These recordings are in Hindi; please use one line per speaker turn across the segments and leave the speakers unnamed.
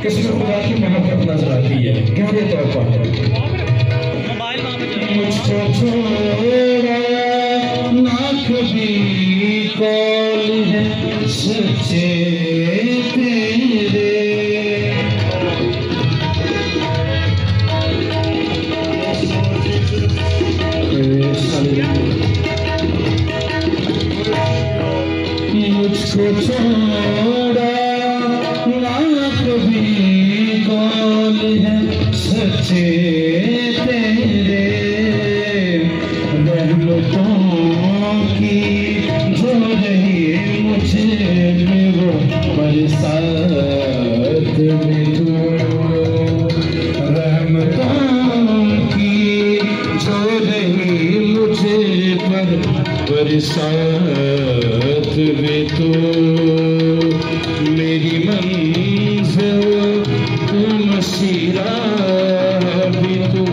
इसमें खुदा की मोहब्बत नजर आती है गहरे तौर पर। मुझको छोड़ा ना कभी कौल है सच्चे तेरे, मुझको छोड़ा ना कभी कौल है सच्चे तेरे, रहमतों की जो रही मुझे में वो बरसात में तू, रहमतों की जो रही मुझे पर बरसात में तू, मेरी मंजिल तू मसीरा भी तू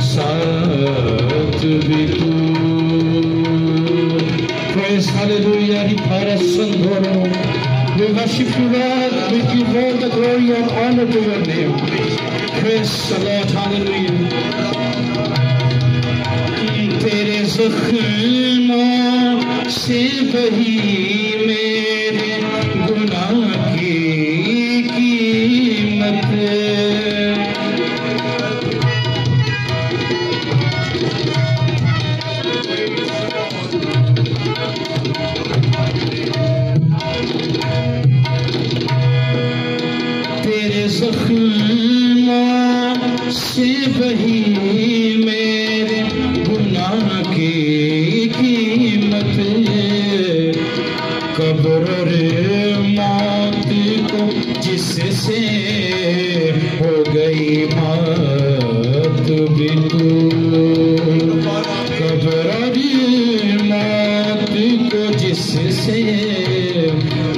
साथ भी तू। Praise hallelujah, Ripara Sandoro. We worship you, Lord. We give all the glory and honor to your name. Praise the Lord, hallelujah. तेरे ज़ख्मों से बही मेरे गुनाह की कीमत, तेरे ज़ख्मों से बही मेरे गुनाह की कीमत, कब्र मौत को जिससे हो गई मौत भी तू, कब्र मौत को जिससे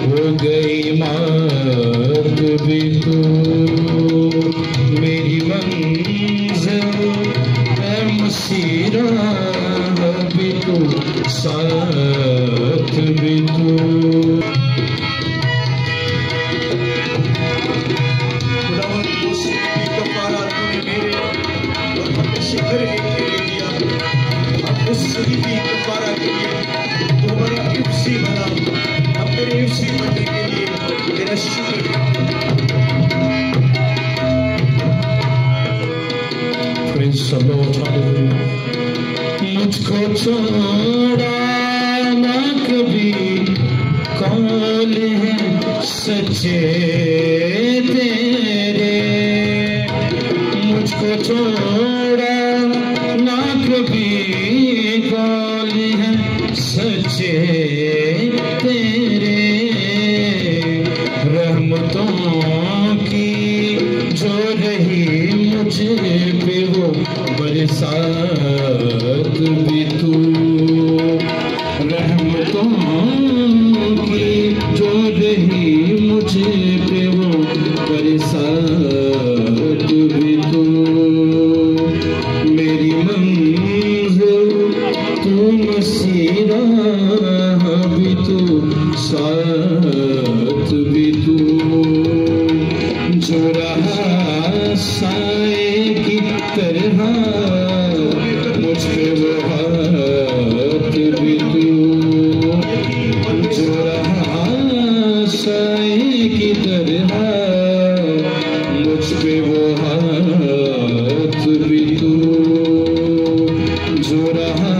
हो गई मौत भी तू, मेरी मंजिल है मसीरा भी तू साथ भी तू। मुझको छोड़ा ना कभी कौल है सच्चे तेरे, मुझको छोड़ा ना कभी कौल है सच्चे तेरे, रहमतों की जो रही मुझे पे वो बरसात भी तू, रहमतों की जो रही मुझे पे वो बरसात भी तू, मेरी मंजिल तू मसीरा भी तू साथ भी तू, जो रहा साए की तरह मुझ पे वो हाथ भी तू, जो रहा साए की तरह मुझ पे वो हाथ भी तू, जो रहा